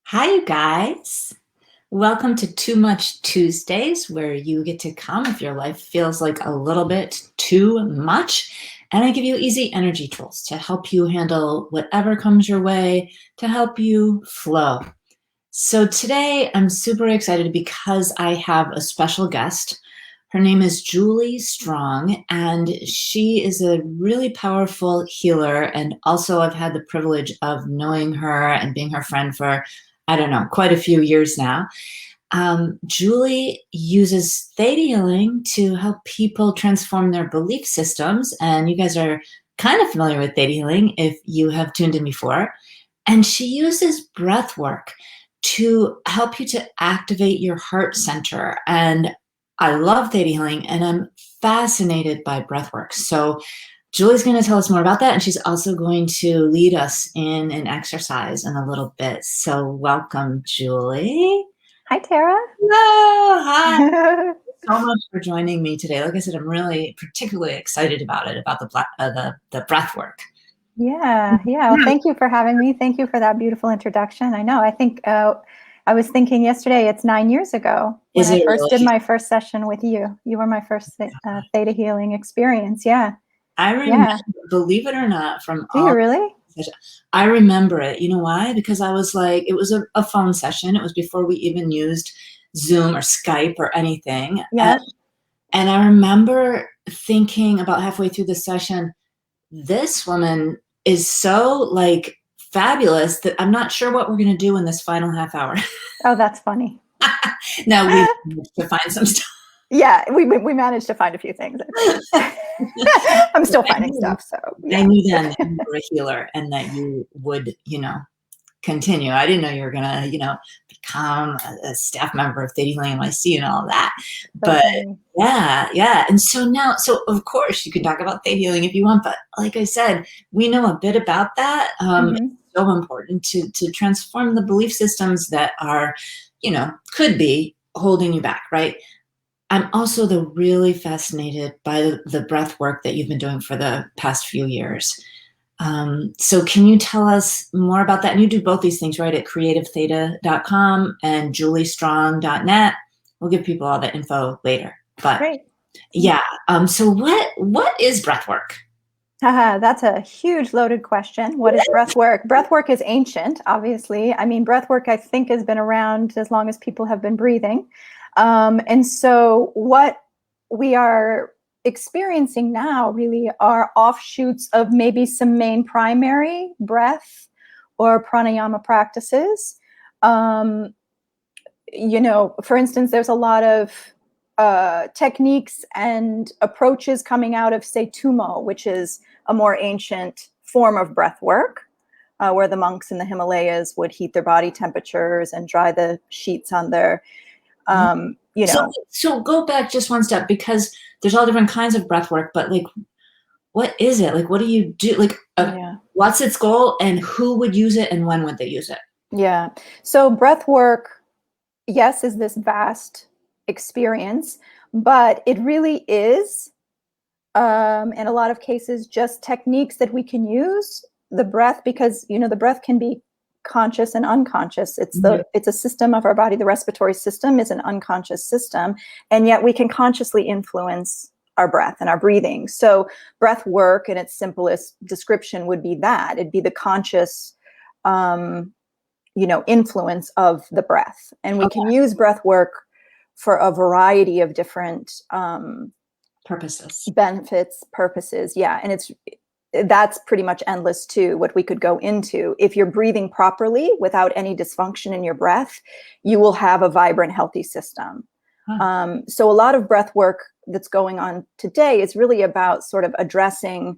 Hi, you guys. Welcome to Too Much Tuesdays, where you get to come if your life feels like a little bit too much. And I give you easy energy tools to help you handle whatever comes your way, to help you flow. So today I'm super excited because I have a special guest. Her name is Julie Strong, and she is a really powerful healer. And also, I've had the privilege of knowing her and being her friend for, I don't know, quite a few years now. Julie uses theta healing to help people transform their belief systems. And you guys are kind of familiar with theta healing if you have tuned in before. And she uses breath work to help you to activate your heart center. And I love theta healing and I'm fascinated by breath work. So Julie's going to tell us more about that. And she's also going to lead us in an exercise in a little bit. So welcome, Julie. Hi, Tara. Hello. Hi. So much for joining me today. Like I said, I'm really particularly excited about it, about the breath work. Yeah. Well, thank you for having me. Thank you for that beautiful introduction. I know. I think I was thinking yesterday, it's 9 years ago when Is I it first did really? my first session with you. You were my first theta healing experience. Yeah. I remember, Yeah. believe it or not, from Do you all really? I remember it. You know why? Because I was like, it was a phone session. It was before we even used Zoom or Skype or anything. Yeah. And I remember thinking about halfway through the session, this woman is so like fabulous that I'm not sure what we're going to do in this final half hour. Oh, that's funny. Now we need to find some stuff. Yeah. We managed to find a few things, I think. I'm still I finding knew, stuff. So, I yeah. knew then that you were a healer and that you would, continue. I didn't know you were gonna, become a staff member of Theta Healing NYC and all of that. So But funny. yeah. And so now, so of course you can talk about Theta Healing if you want, but like I said, we know a bit about that. Hmm. It's so important to transform the belief systems that are, could be holding you back, right? I'm also really fascinated by the breath work that you've been doing for the past few years. So can you tell us more about that? And you do both these things, right? At creativetheta.com and juliestrong.net. We'll give people all the info later. But Great. yeah, so what is breath work? That's a huge loaded question. What is breath work? Breath work is ancient, obviously. I mean, breath work, I think, has been around as long as people have been breathing. And so, what we are experiencing now really are offshoots of maybe some main primary breath or pranayama practices. Um, for instance, there's a lot of techniques and approaches coming out of, say, Tumo, which is a more ancient form of breath work, where the monks in the Himalayas would heat their body temperatures and dry the sheets on their, So so go back just one step because there's all different kinds of breath work, but like what is it? Like what do you do? Like Yeah. what's its goal and who would use it and when would they use it? Yeah. So breath work, yes, is this vast experience, but it really is, in a lot of cases, just techniques that we can use the breath, because the breath can be conscious and unconscious. It's a system of our body. The respiratory system is an unconscious system, and yet we can consciously influence our breath and our breathing. So breath work in its simplest description would be that it'd be the conscious influence of the breath. And we can use breath work for a variety of different Purposes. benefits, purposes. Yeah. And that's pretty much endless too, what we could go into. If you're breathing properly without any dysfunction in your breath, you will have a vibrant, healthy system. So a lot of breath work that's going on today is really about sort of addressing,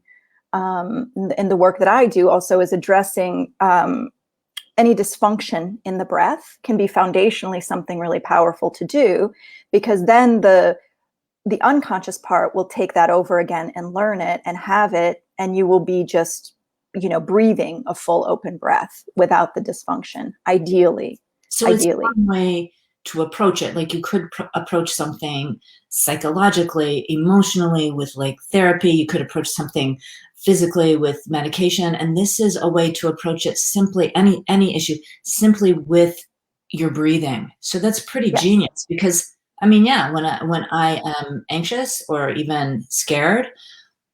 and the work that I do also is addressing any dysfunction in the breath can be foundationally something really powerful to do, because then the unconscious part will take that over again and learn it and have it, and you will be just, breathing a full open breath without the dysfunction, ideally. So it's one way to approach it. Like you could approach something psychologically, emotionally with like therapy. You could approach something physically with medication. And this is a way to approach it simply, any issue, simply with your breathing. So that's pretty Yes. genius because I mean, yeah, when I am anxious or even scared,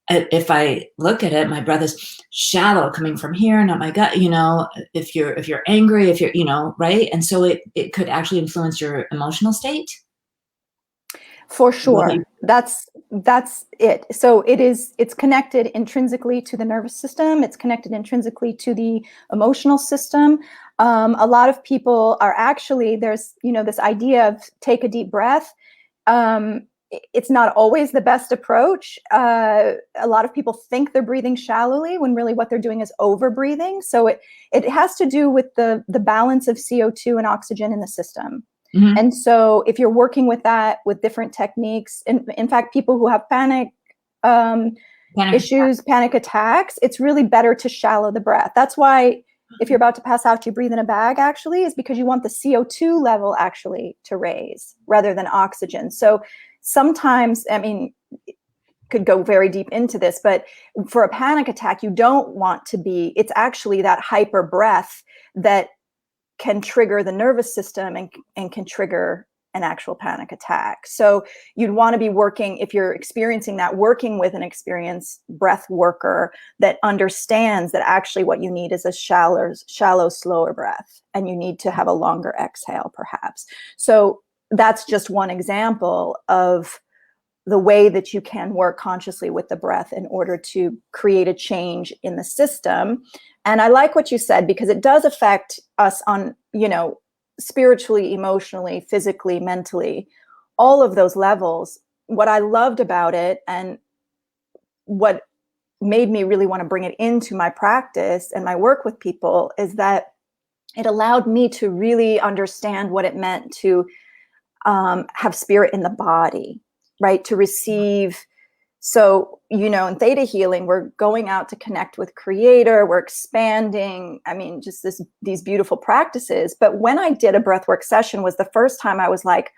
if I look at it, my breath is shallow coming from here, not my gut, you know, if you're angry, if you're, you know, right. And so it could actually influence your emotional state. For sure. That's it. So it's connected intrinsically to the nervous system. It's connected intrinsically to the emotional system. A lot of people are actually, there's, you know, this idea of take a deep breath. It's not always the best approach. A lot of people think they're breathing shallowly when really what they're doing is over breathing. So it has to do with the balance of CO2 and oxygen in the system. Mm-hmm. And so if you're working with that with different techniques, in fact, people who have panic issues, panic attacks, it's really better to shallow the breath. That's why if you're about to pass out, you breathe in a bag actually, is because you want the CO2 level actually to raise rather than oxygen. So sometimes, I mean, could go very deep into this, but for a panic attack, you don't want to be, it's actually that hyper breath that can trigger the nervous system and can trigger an actual panic attack. So you'd want to be working, if you're experiencing that, working with an experienced breath worker that understands that actually what you need is a shallow, slower breath, and you need to have a longer exhale perhaps. So that's just one example of the way that you can work consciously with the breath in order to create a change in the system. And I like what you said, because it does affect us on, you know, spiritually, emotionally, physically, mentally, all of those levels. What I loved about it and what made me really want to bring it into my practice and my work with people is that it allowed me to really understand what it meant to have spirit in the body, right? To receive. So, you know, in theta healing, we're going out to connect with creator, we're expanding, I mean, just these beautiful practices. But when I did a breathwork session was the first time I was like,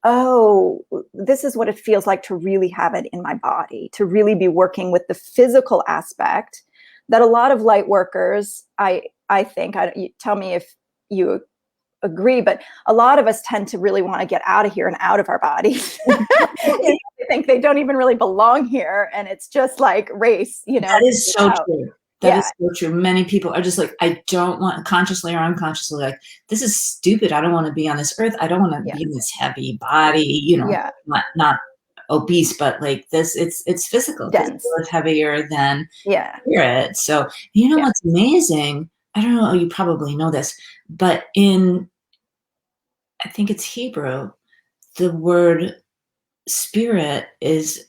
oh, this is what it feels like to really have it in my body, to really be working with the physical aspect that a lot of light workers, I think, you tell me if you agree, but a lot of us tend to really want to get out of here and out of our bodies. You know, they think they don't even really belong here, and it's just like race, you know. That is so true. That is Yeah. so true. Many people are just like, I don't want, consciously or unconsciously, like, this is stupid. I don't want to be on this earth. I don't want to be in this heavy body, you know, not obese, but like this, it's physical. Dense. Physical is heavier than spirit. So, you know, what's amazing, I don't know, you probably know this, but I think it's Hebrew, the word spirit is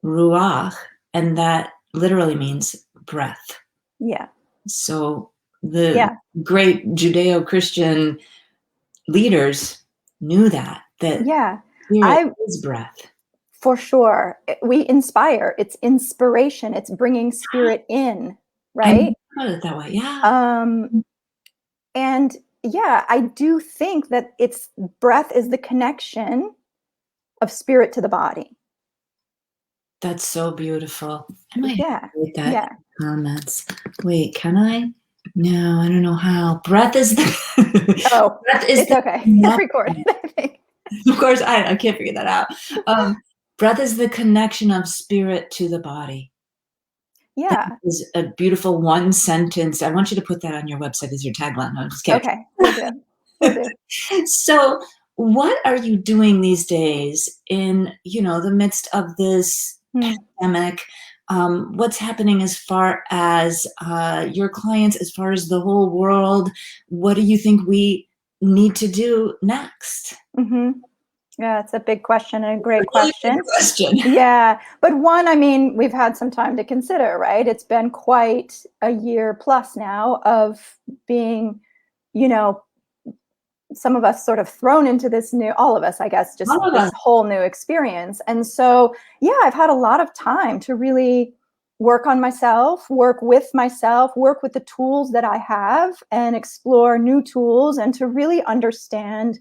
ruach, and that literally means breath. Yeah. So the great Judeo-Christian leaders knew that spirit is breath. For sure. We inspire. It's inspiration. It's bringing spirit in, right? I put it that way. Yeah. And yeah, I do think that breath is the connection of spirit to the body. That's so beautiful. I might have to write that in comments. Wait, can I? No, I don't know how. Breath is the breath is it's okay. It's recorded, I think. Of course, I can't figure that out. Breath is the connection of spirit to the body. Yeah. That is a beautiful one sentence. I want you to put that on your website as your tagline. No, I'm just kidding. Okay, will do. Will do. So what are you doing these days in, you know, the midst of this pandemic? What's happening as far as your clients, as far as the whole world? What do you think we need to do next? Mm-hmm. Yeah, it's a big question and a great question. Big question. Yeah, but one, I mean, we've had some time to consider, right? It's been quite a year plus now of being, you know, some of us sort of thrown into this new, all of us, I guess, just this whole new experience. And so, yeah, I've had a lot of time to really work on myself, work with the tools that I have, and explore new tools, and to really understand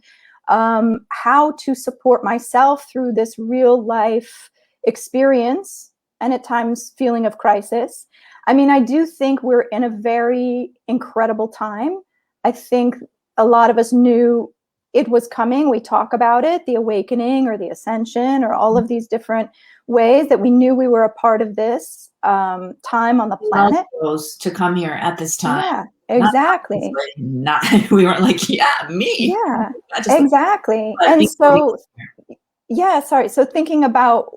how to support myself through this real life experience and at times feeling of crisis. I mean, I do think we're in a very incredible time. I think a lot of us knew it was coming. We talk about it, the awakening or the ascension or all of these different ways that we knew we were a part of this time on the planet. Chose to come here at this time. Yeah, exactly. Not we weren't like, yeah, me. Yeah, exactly. And so, yeah, sorry. So thinking about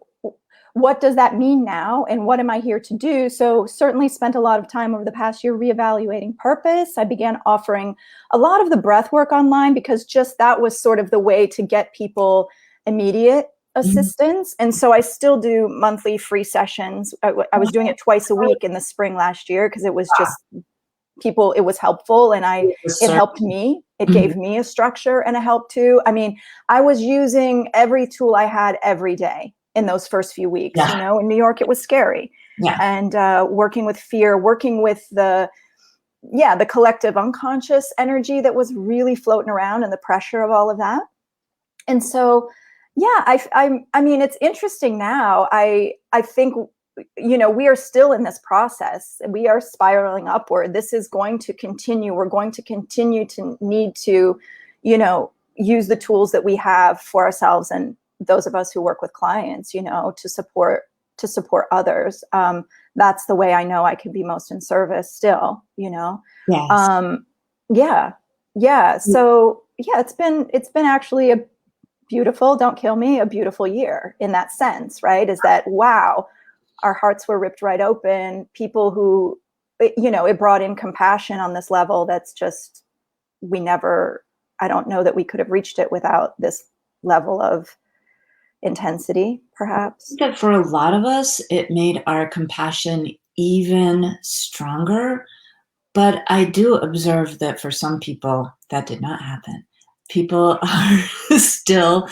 what does that mean now and what am I here to do? So certainly spent a lot of time over the past year reevaluating purpose. I began offering a lot of the breath work online because just that was sort of the way to get people immediate assistance. And so I still do monthly free sessions. I was doing it twice a week in the spring last year because it was just people, it was helpful and it helped me. It gave me a structure and a help too. I mean, I was using every tool I had every day in those first few weeks. You know, in New York, it was scary. And working with fear, working with the collective unconscious energy that was really floating around and the pressure of all of that. And so, I mean, it's interesting now. I think, you know, we are still in this process. We are spiraling upward. This is going to continue. We're going to continue to need to, you know, use the tools that we have for ourselves and those of us who work with clients, you know, to support others. That's the way I know I can be most in service still, you know? Yes. So it's been actually a beautiful, don't kill me, a beautiful year in that sense, right? Is that, wow, our hearts were ripped right open. People who, you know, it brought in compassion on this level that's just, I don't know that we could have reached it without this level of intensity, perhaps. I think that for a lot of us, it made our compassion even stronger. But I do observe that for some people, that did not happen. People are still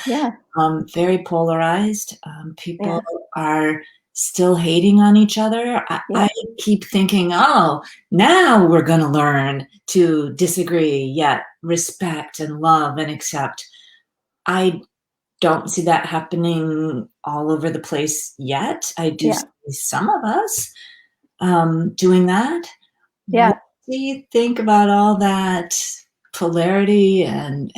very polarized. People are still hating on each other. I keep thinking, oh, now we're going to learn to disagree, yet respect and love and accept. I don't see that happening all over the place yet. I do see some of us doing that. What do you think about all that polarity and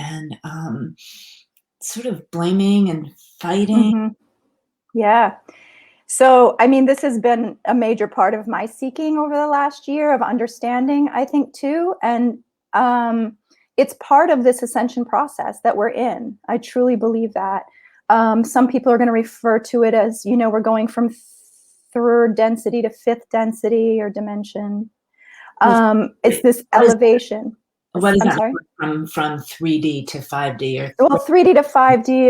sort of blaming and fighting? So, I mean, this has been a major part of my seeking over the last year of understanding, I think, too. And it's part of this ascension process that we're in. I truly believe that. Some people are going to refer to it as, you know, we're going from third density to fifth density or dimension. It's this elevation. What is that from 3D to 5D? Well, 3D to 5D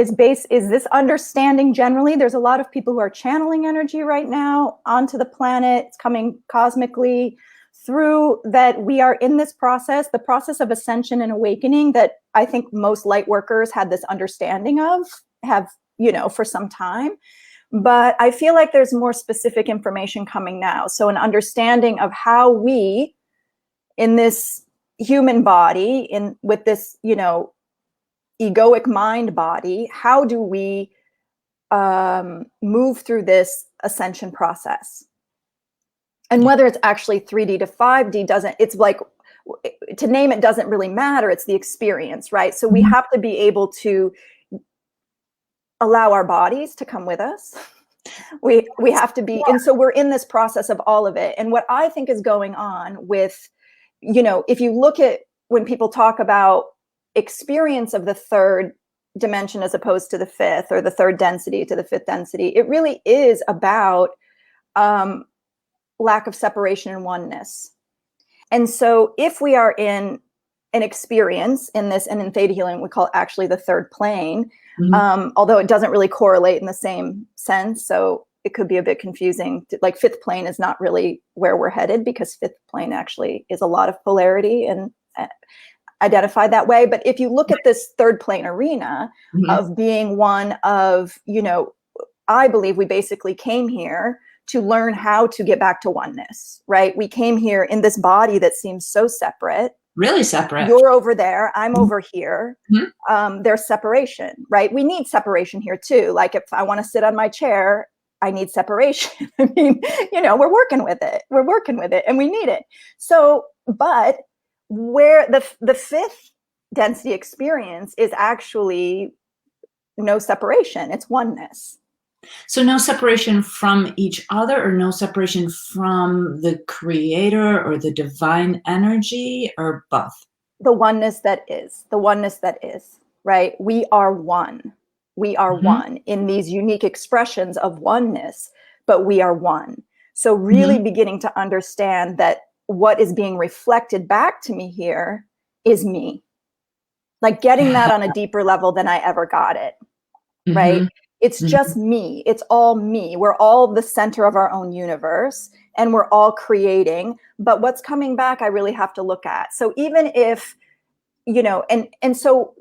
is this understanding generally. There's a lot of people who are channeling energy right now onto the planet. It's coming cosmically through that. We are in this process, the process of ascension and awakening that I think most light workers had this understanding of, have, you know, for some time. But I feel like there's more specific information coming now. So an understanding of how we, in this human body, with this, you know, egoic mind body, how do we move through this ascension process? And whether it's actually 3D to 5D it's like, to name it doesn't really matter. It's the experience, right? So we have to be able to allow our bodies to come with us. We have to be, and so we're in this process of all of it. And what I think is going on with, you know, if you look at when people talk about experience of the third dimension as opposed to the fifth, or the third density to the fifth density, it really is about lack of separation and oneness. And so if we are in an experience in this, and in theta healing, we call it actually the third plane, although it doesn't really correlate in the same sense. So it could be a bit confusing. Like fifth plane is not really where we're headed, because fifth plane actually is a lot of polarity and identified that way. But if you look at this third plane arena of being one of, you know, I believe we basically came here to learn how to get back to oneness, right? We came here in this body that seems so separate, Really separate. You're over there, I'm Mhm. over here. There's separation, right? We need separation here too. Like if I want to sit on my chair, I need separation. I mean, we're working with it. We're working with it and we need it. So, but where the fifth density experience is actually no separation, it's oneness. So no separation from each other, or no separation from the creator or the divine energy, or both? The oneness that is, right? We are one. We are Mhm, one in these unique expressions of oneness, but we are one. So really mhm. beginning to understand that what is being reflected back to me here is me. Like getting that on a deeper level than I ever got it, right? Mhm, It's mhm. just me. It's all me. We're all the center of our own universe and we're all creating. But what's coming back, I really have to look at. So even if, and so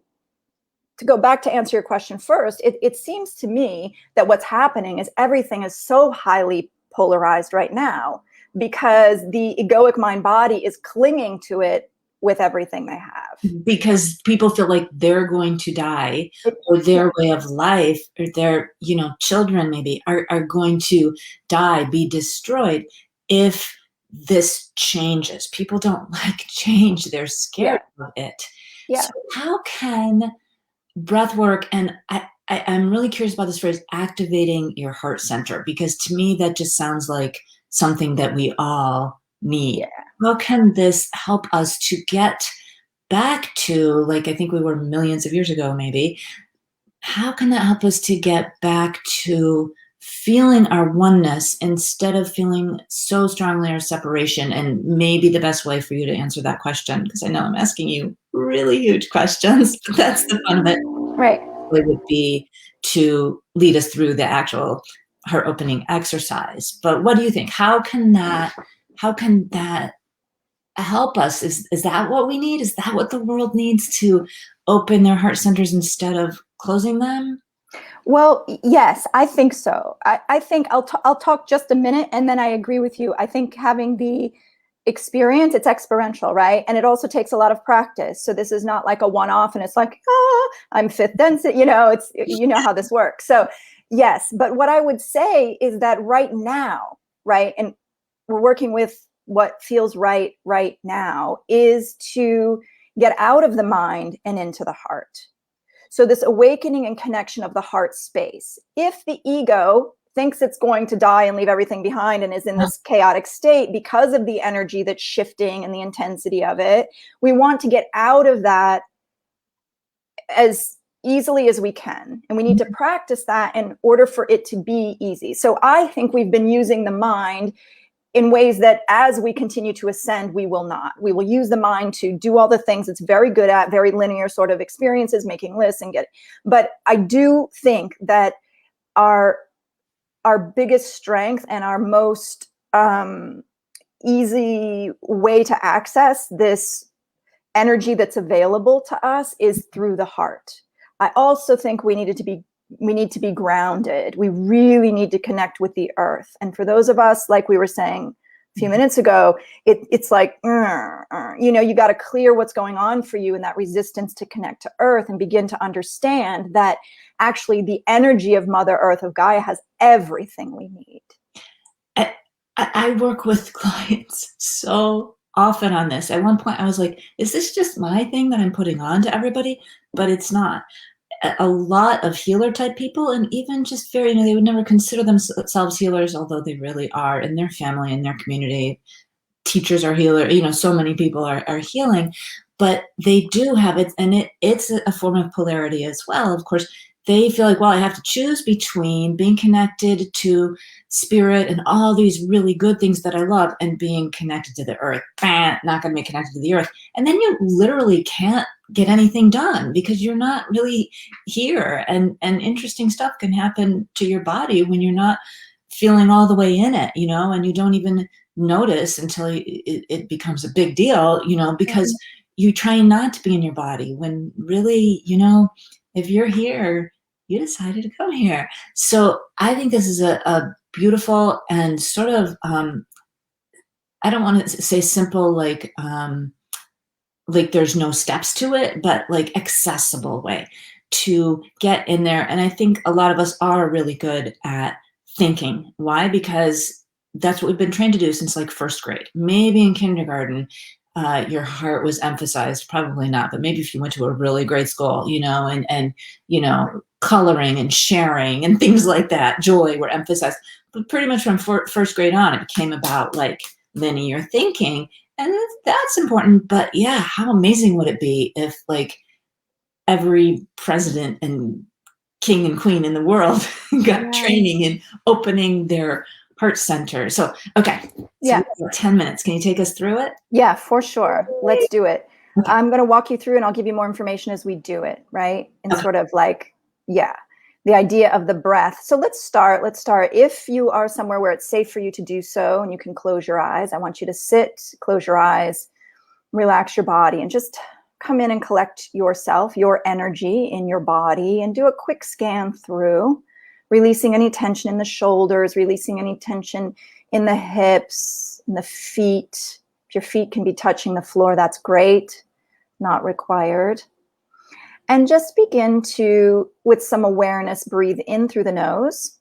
to go back to answer your question first, it seems to me that what's happening is everything is so highly polarized right now because the egoic mind body is clinging to it with everything they have. Because people feel like they're going to die, or Yeah, their way of life, or their, children maybe are going to die, be destroyed if this changes. People don't like change. They're scared yeah, of it. So yeah. how can breath work, and I'm really curious about this phrase, activating your heart center, because to me that just sounds like something that we all need. Yeah. How can this help us to get back to, like, I think we were millions of years ago, maybe? How can that help us to get back to feeling our oneness instead of feeling so strongly our separation? And maybe the best way for you to answer that question, because I know I'm asking you really huge questions, but that's the fun of it, Right. would be to lead us through the actual heart opening exercise. But what do you think? How can that help us? Is that what we need? Is that what the world needs, to open their heart centers instead of closing them? Well, yes, I think so. I think I'll talk just a minute and then I agree with you. I think having the experience, it's experiential, right? And it also takes a lot of practice. So this is not like a one-off and it's like, I'm fifth density, it's, how this works. So yes, but what I would say is that right now, right? And we're working with what feels right now is to get out of the mind and into the heart. So this awakening and connection of the heart space. If the ego thinks it's going to die and leave everything behind and is in this chaotic state because of the energy that's shifting and the intensity of it, we want to get out of that as easily as we can. And we need to practice that in order for it to be easy. So I think we've been using the mind in ways that as we continue to ascend, we will not. We will use the mind to do all the things it's very good at, very linear sort of experiences, making lists and get. But I do think that our biggest strength and our most easy way to access this energy that's available to us is through the heart. I also think we need to be grounded. We really need to connect with the earth. And for those of us, like we were saying a few minutes ago, it's like, you got to clear what's going on for you and that resistance to connect to earth and begin to understand that actually the energy of Mother Earth, of Gaia, has everything we need. I, I work with clients so often on this. At one point, I was like, is this just my thing that I'm putting on to everybody? But it's not. A lot of healer type people, and even just very, they would never consider themselves healers, although they really are in their family, in their community. Teachers are healer, so many people are healing, but they do have it, and it's a form of polarity as well. Of course, they feel like, well, I have to choose between being connected to spirit and all these really good things that I love, and being connected to the earth. Not going to be connected to the earth. And then you literally can't get anything done because you're not really here. And interesting stuff can happen to your body when you're not feeling all the way in it, and you don't even notice until it becomes a big deal, because you train not to be in your body, when really, if you're here, you decided to come here. So I think this is a beautiful and sort of, I don't want to say simple, like there's no steps to it, but like accessible way to get in there. And I think a lot of us are really good at thinking. Why? Because that's what we've been trained to do since like first grade. Maybe in kindergarten, your heart was emphasized, probably not, but maybe if you went to a really great school, and coloring and sharing and things like that, joy were emphasized. But pretty much from first grade on, it became about like linear thinking, and that's important. But yeah, how amazing would it be if like every president and king and queen in the world got training in opening their heart center. So, okay. So Yeah. 10 minutes. Can you take us through it? Yeah, for sure. Let's do it. Okay. I'm going to walk you through and I'll give you more information as we do it, right? And sort of like, yeah, the idea of the breath. So let's start. If you are somewhere where it's safe for you to do so and you can close your eyes, I want you to sit, close your eyes, relax your body, and just come in and collect yourself, your energy in your body, and do a quick scan through, releasing any tension in the shoulders, releasing any tension in the hips, in the feet. If your feet can be touching the floor, that's great, not required. And just begin to, with some awareness, breathe in through the nose.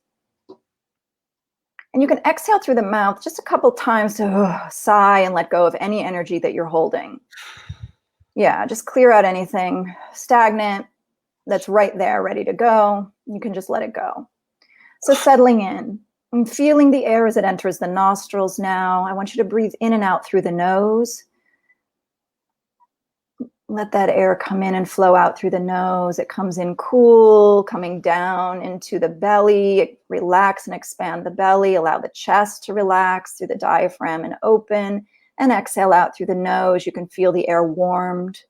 And you can exhale through the mouth just a couple times to sigh and let go of any energy that you're holding. Yeah, just clear out anything stagnant that's right there, ready to go. You can just let it go. So settling in and feeling the air as it enters the nostrils now. I want you to breathe in and out through the nose. Let that air come in and flow out through the nose. It comes in cool, coming down into the belly. Relax and expand the belly. Allow the chest to relax through the diaphragm and open. And exhale out through the nose. You can feel the air warmed,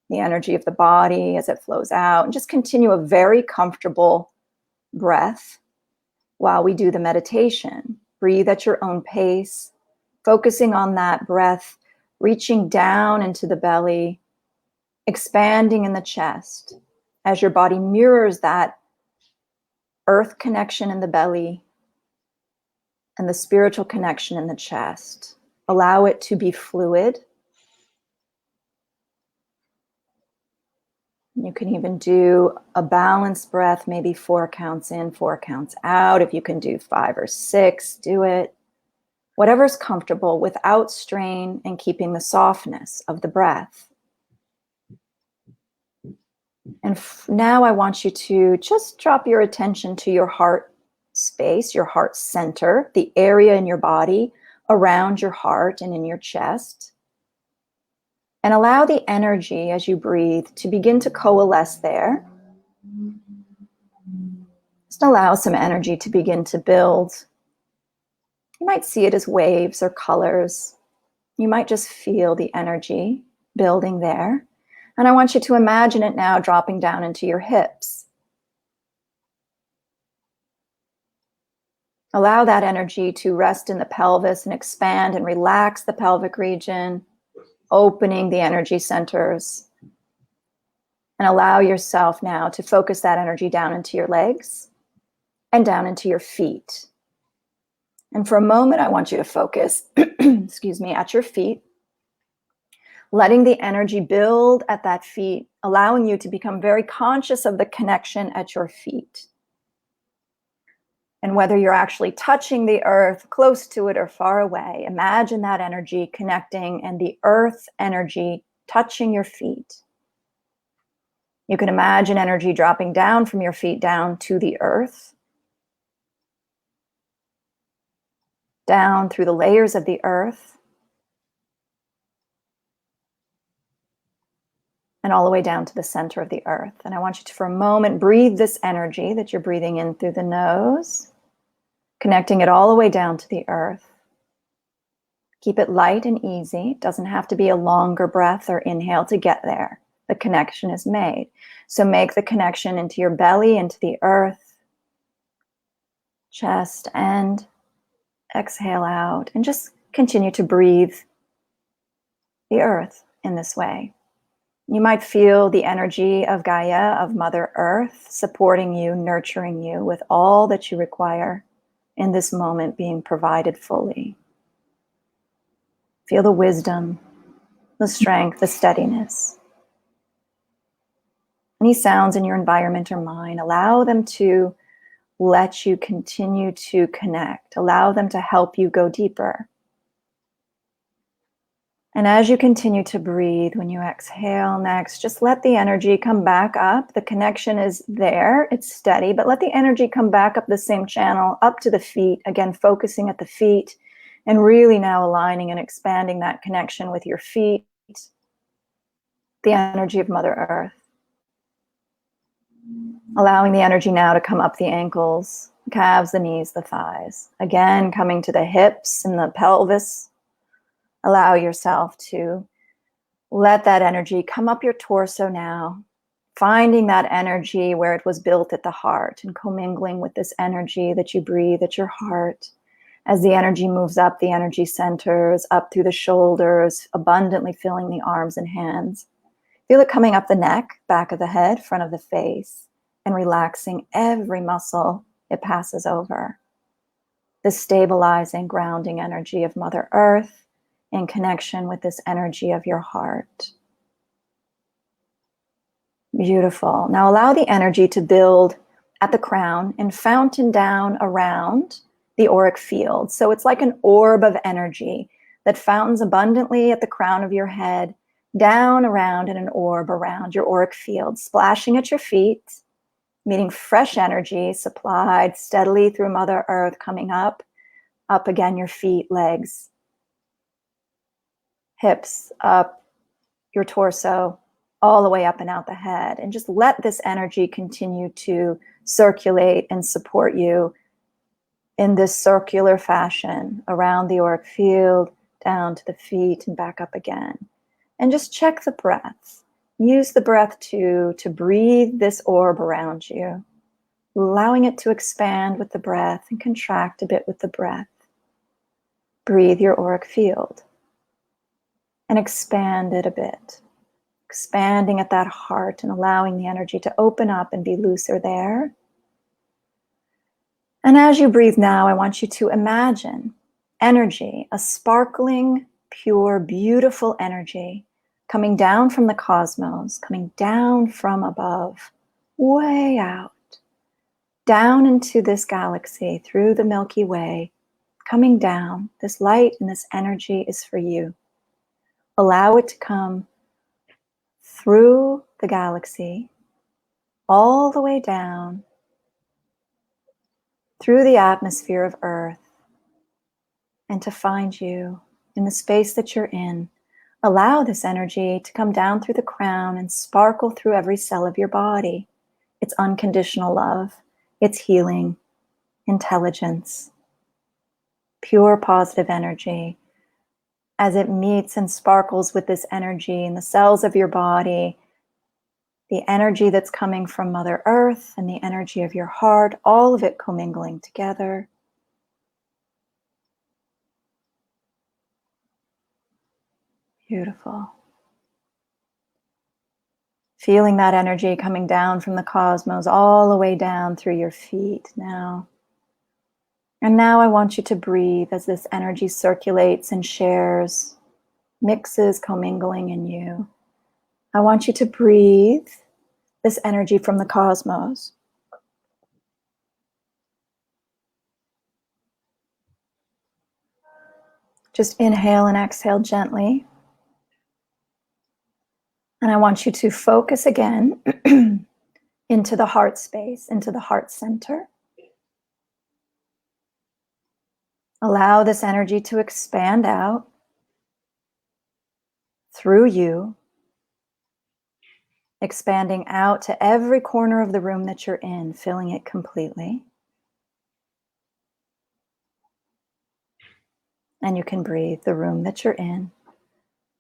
the energy of the body as it flows out. And just continue a very comfortable breath while we do the meditation. Breathe at your own pace, focusing on that breath, reaching down into the belly, expanding in the chest as your body mirrors that earth connection in the belly and the spiritual connection in the chest. Allow it to be fluid. You can even do a balanced breath, maybe 4 counts in, 4 counts out. If you can do 5 or 6, do it. Whatever's comfortable without strain and keeping the softness of the breath. And now I want you to just drop your attention to your heart space, your heart center, the area in your body around your heart and in your chest. And allow the energy as you breathe to begin to coalesce there. Just allow some energy to begin to build. You might see it as waves or colors. You might just feel the energy building there. And I want you to imagine it now dropping down into your hips. Allow that energy to rest in the pelvis and expand and relax the pelvic region, opening the energy centers. And allow yourself now to focus that energy down into your legs and down into your feet. And for a moment, I want you to focus, excuse me, at your feet, letting the energy build at that feet, allowing you to become very conscious of the connection at your feet. And whether you're actually touching the earth, close to it or far away, imagine that energy connecting and the earth energy touching your feet. You can imagine energy dropping down from your feet down to the earth, down through the layers of the earth, and all the way down to the center of the earth. And I want you to, for a moment, breathe this energy that you're breathing in through the nose, connecting it all the way down to the earth. Keep it light and easy. It doesn't have to be a longer breath or inhale to get there. The connection is made. So make the connection into your belly, into the earth, chest, and exhale out. And just continue to breathe the earth in this way. You might feel the energy of Gaia, of Mother Earth, supporting you, nurturing you with all that you require in this moment being provided fully. Feel the wisdom, the strength, the steadiness. Any sounds in your environment or mind, allow them to let you continue to connect. Allow them to help you go deeper. And as you continue to breathe, when you exhale next, just let the energy come back up. The connection is there, it's steady, but let the energy come back up the same channel, up to the feet. Again, focusing at the feet and really now aligning and expanding that connection with your feet, the energy of Mother Earth. Allowing the energy now to come up the ankles, calves, the knees, the thighs. Again, coming to the hips and the pelvis. Allow yourself to let that energy come up your torso now, finding that energy where it was built at the heart and commingling with this energy that you breathe at your heart. As the energy moves up, the energy centers, up through the shoulders, abundantly filling the arms and hands. Feel it coming up the neck, back of the head, front of the face, and relaxing every muscle it passes over. The stabilizing, grounding energy of Mother Earth in connection with this energy of your heart. Beautiful. Now allow the energy to build at the crown and fountain down around the auric field. So it's like an orb of energy that fountains abundantly at the crown of your head, down around in an orb around your auric field, splashing at your feet, meeting fresh energy supplied steadily through Mother Earth, coming up again your feet, legs, hips, up your torso, all the way up and out the head. And just let this energy continue to circulate and support you in this circular fashion around the auric field, down to the feet and back up again. And just check the breath. Use the breath to breathe this orb around you, allowing it to expand with the breath and contract a bit with the breath. Breathe your auric field and expand it a bit, expanding at that heart and allowing the energy to open up and be looser there. And as you breathe now, I want you to imagine energy, a sparkling, pure, beautiful energy coming down from the cosmos, coming down from above, way out, down into this galaxy, through the Milky Way, coming down. This light and this energy is for you. Allow it to come through the galaxy, all the way down, through the atmosphere of Earth, and to find you in the space that you're in. Allow this energy to come down through the crown and sparkle through every cell of your body. It's unconditional love. It's healing, intelligence, pure positive energy. As it meets and sparkles with this energy in the cells of your body, the energy that's coming from Mother Earth and the energy of your heart, all of it commingling together. Beautiful. Feeling that energy coming down from the cosmos all the way down through your feet now. And now I want you to breathe as this energy circulates and shares, mixes, commingling in you. I want you to breathe this energy from the cosmos. Just inhale and exhale gently. And I want you to focus again into the heart space, into the heart center. Allow this energy to expand out through you, expanding out to every corner of the room that you're in, filling it completely. And you can breathe the room that you're in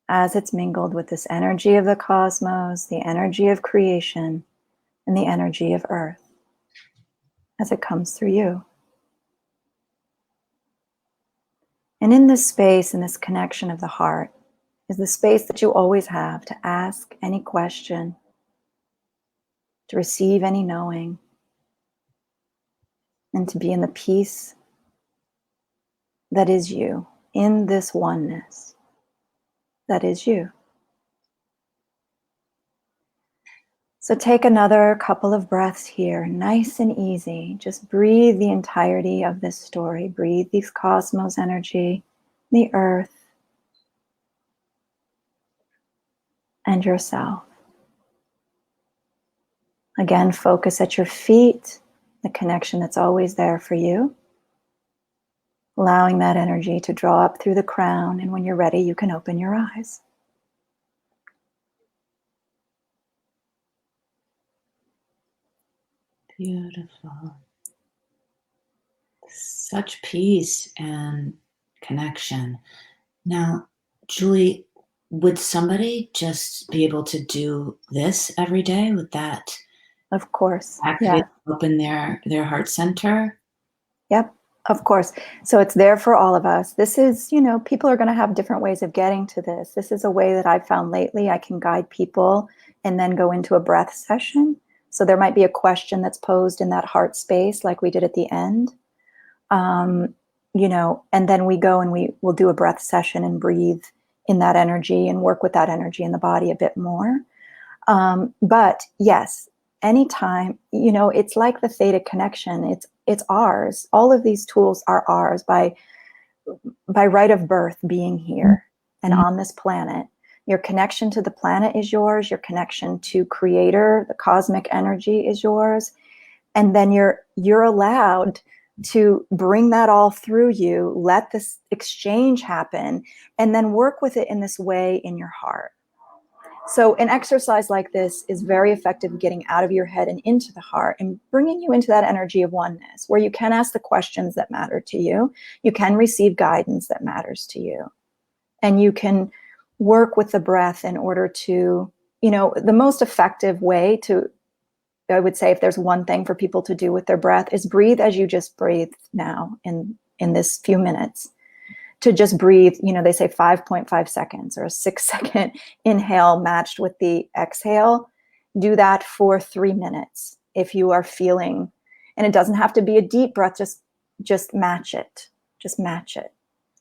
as it's mingled with this energy of the cosmos, the energy of creation, and the energy of Earth as it comes through you. And in this space, in this connection of the heart, is the space that you always have to ask any question, to receive any knowing, and to be in the peace that is you, in this oneness that is you. So take another couple of breaths here, nice and easy. Just breathe the entirety of this story. Breathe these cosmos energy, the earth, and yourself. Again, focus at your feet, the connection that's always there for you. Allowing that energy to draw up through the crown, and when you're ready, you can open your eyes. Beautiful. Such peace and connection. Now, Julie, would somebody just be able to do this every day? Would that Of course. activate, open their heart center? Yep, of course. So it's there for all of us. This is, people are going to have different ways of getting to this. This is a way that I've found lately. I can guide people and then go into a breath session. So there might be a question that's posed in that heart space, like we did at the end. And then we go and we will do a breath session and breathe in that energy and work with that energy in the body a bit more. But yes, anytime, it's like the theta connection. It's ours. All of these tools are ours by right of birth, being here and on this planet. Your connection to the planet is yours. Your connection to creator, the cosmic energy, is yours. And then you're allowed to bring that all through you, let this exchange happen, and then work with it in this way in your heart. So an exercise like this is very effective getting out of your head and into the heart and bringing you into that energy of oneness, where you can ask the questions that matter to you. You can receive guidance that matters to you. And you can work with the breath in order to, the most effective way to, I would say, if there's one thing for people to do with their breath, is breathe as you just breathed now in this few minutes. To just breathe, they say 5.5 seconds or a 6-second inhale matched with the exhale. Do that for 3 minutes if you are feeling, and it doesn't have to be a deep breath, just match it. Just match it.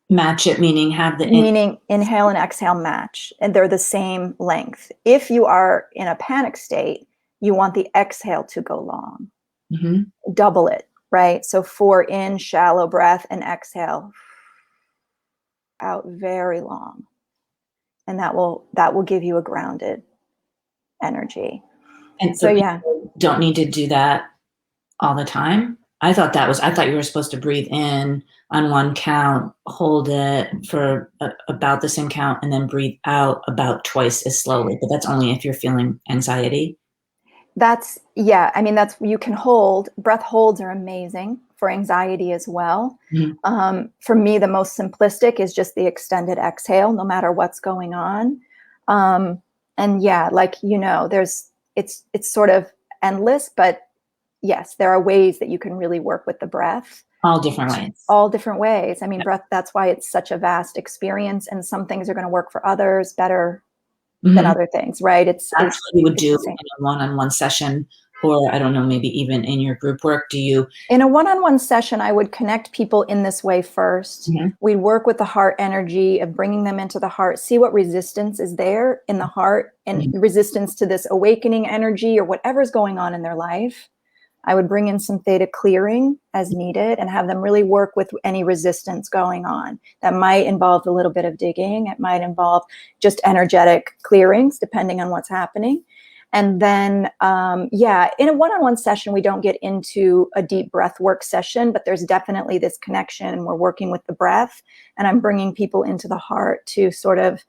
Match it, meaning have the meaning inhale and exhale match, and they're the same length. If you are in a panic state, you want the exhale to go long. Mm-hmm. Double it, right? So 4 in, shallow breath, and exhale out very long, and that will give you a grounded energy. And so don't need to do that all the time. I thought you were supposed to breathe in on one count, hold it for about the same count, and then breathe out about twice as slowly. But that's only if you're feeling anxiety. You can hold. Breath holds are amazing for anxiety as well. Mm-hmm. For me, the most simplistic is just the extended exhale, no matter what's going on. It's sort of endless, but yes, there are ways that you can really work with the breath. All different ways. All different ways. I mean, breath, that's why it's such a vast experience, and some things are going to work for others better than other things, right? That's what you would do in a one-on-one session, or I don't know, maybe even in your group work. In a one-on-one session, I would connect people in this way first. Mm-hmm. We'd work with the heart energy of bringing them into the heart, see what resistance is there in the heart, and resistance to this awakening energy or whatever's going on in their life. I would bring in some theta clearing as needed and have them really work with any resistance going on. That might involve a little bit of digging. It might involve just energetic clearings, depending on what's happening. And then, in a one-on-one session, we don't get into a deep breath work session, but there's definitely this connection, and we're working with the breath, and I'm bringing people into the heart to sort of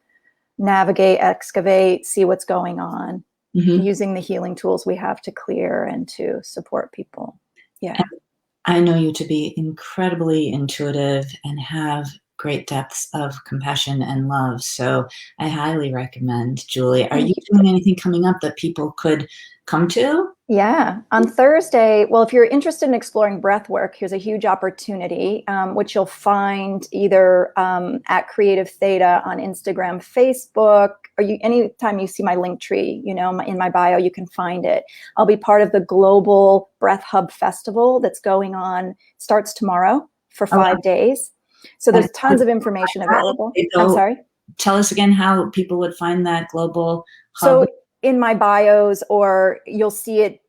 navigate, excavate, see what's going on. Mm-hmm. Using the healing tools we have to clear and to support people. Yeah. And I know you to be incredibly intuitive and have great depths of compassion and love. So I highly recommend, Julie. Are you doing anything coming up that people could come to? Yeah. On Thursday, well, if you're interested in exploring breath work, here's a huge opportunity, which you'll find either at Creative Theta on Instagram, Facebook, or anytime you see my link tree, in my bio, you can find it. I'll be part of the Global Breath Hub Festival that's going on, starts tomorrow for 5 days. So there's tons of information available. I'm sorry? Tell us again how people would find that global hub. So in my bios, or you'll see it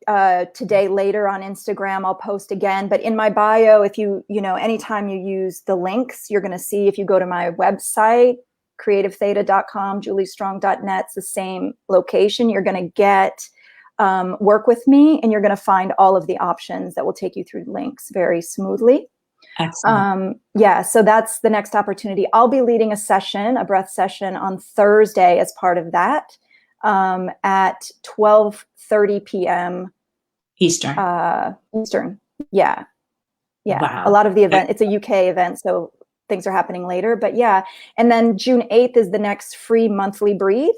today later on Instagram. I'll post again, but in my bio, if anytime you use the links, you're going to see, if you go to my website, creativetheta.com, juliestrong.net, it's the same location. You're going to get work with me, and you're going to find all of the options that will take you through links very smoothly. Excellent. Yeah, so that's the next opportunity. I'll be leading a breath session on Thursday as part of that, at 12:30 p.m. Eastern. Eastern. Yeah. Wow. A lot of the event, it's a UK event, so things are happening later, but yeah. And then June 8th is the next free monthly breathe.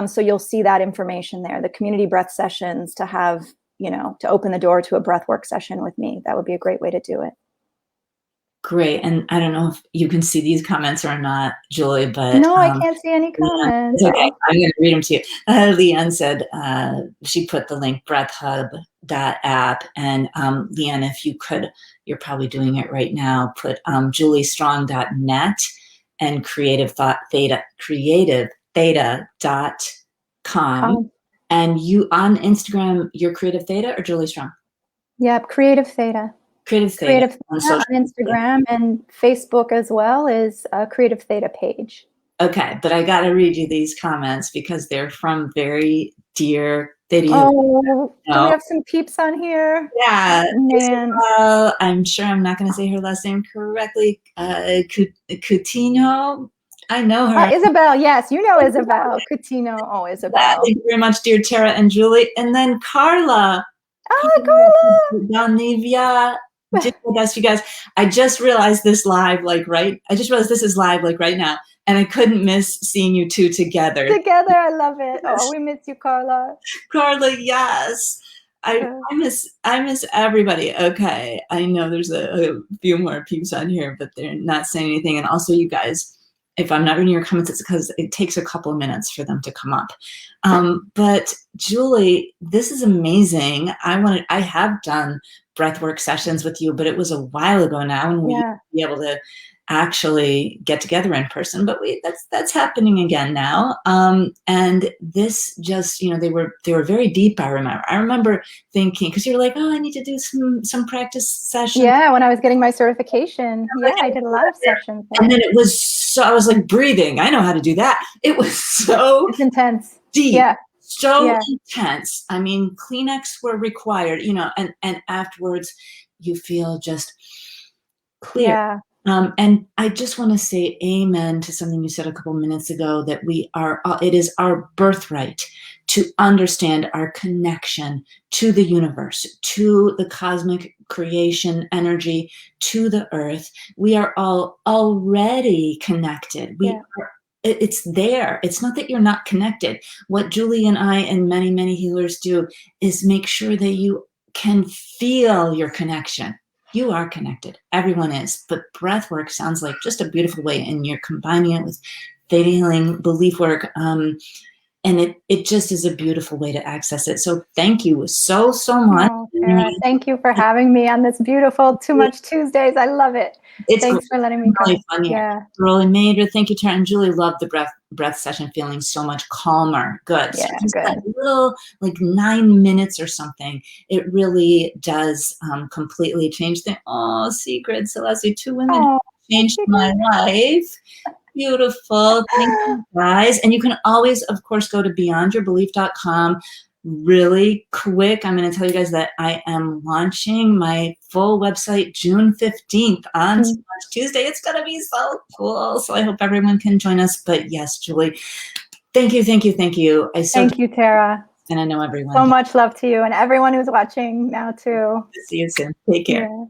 So you'll see that information there, the community breath sessions, to have, to open the door to a breathwork session with me. That would be a great way to do it. Great. And I don't know if you can see these comments or not, Julie, but no, I can't see any comments. It's okay. I'm going to read them to you. Leanne said she put the link breathhub.app, and Leanne, if you could, you're probably doing it right now, put juliestrong.net and creativetheta.com. And you on Instagram, you're Creative Theta or Julie Strong? Yep, Creative Theta. Creative Theta on Instagram, and Facebook as well is a Creative Theta page. Okay, but I got to read you these comments because they're from very dear Theta. Oh, do we have some peeps on here? Yeah. Man. I'm sure I'm not going to say her last name correctly. Coutinho. I know her. Isabel, yes, you know Isabel. Coutinho. Oh, Isabel. Thank you very much, dear Tara and Julie. And then Carla. Carla. Donivia. Did my best, you guys. I just realized this live, I just realized this is live, right now, and I couldn't miss seeing you two together. I love it. Oh, we miss you, Carla. Carla, yes. I miss everybody. Okay, I know there's a few more peeps on here, but they're not saying anything. And also, you guys, if I'm not reading your comments, it's because it takes a couple of minutes for them to come up. But Julie, this is amazing. I have done breathwork sessions with you, but it was a while ago now, and we be able to actually get together in person. But that's happening again now. And this just, they were very deep. I remember thinking, because you were like, oh, I need to do some practice sessions. Yeah, when I was getting my certification, I did a lot of sessions. And then it was so, I was like breathing. I know how to do that. It was so it's intense. Deep. Yeah. So intense. I mean, Kleenex were required, and afterwards you feel just clear. Yeah. And I just want to say amen to something you said a couple minutes ago, that it is our birthright to understand our connection to the universe, to the cosmic creation energy, to the earth. We are all already connected. It's there. It's not that you're not connected. What Julie and I and many, many healers do is make sure that you can feel your connection. You are connected. Everyone is. But breath work sounds like just a beautiful way, and you're combining it with theta healing, belief work, and it just is a beautiful way to access it. So thank you so much. Oh, Sarah, thank you for having me on this beautiful Too Much Tuesdays. I love it. Thanks for letting me really fun here. Yeah. Really made her. Thank you, Tara. And Julie loved the breath session, feeling so much calmer. Good. Yeah, so just good. that little 9 minutes or something. It really does completely change things. Oh, secret, Celeste, 2 women changed my life. Beautiful. Thank you, guys. And you can always, of course, go to beyondyourBelief.com. Really quick, I'm going to tell you guys that I am launching my full website June 15th on Tuesday. It's going to be so cool. So I hope everyone can join us. But yes, Julie, thank you. Thank you, Tara. And I know everyone. So much love to you and everyone who's watching now too. See you soon. Take care. Yeah.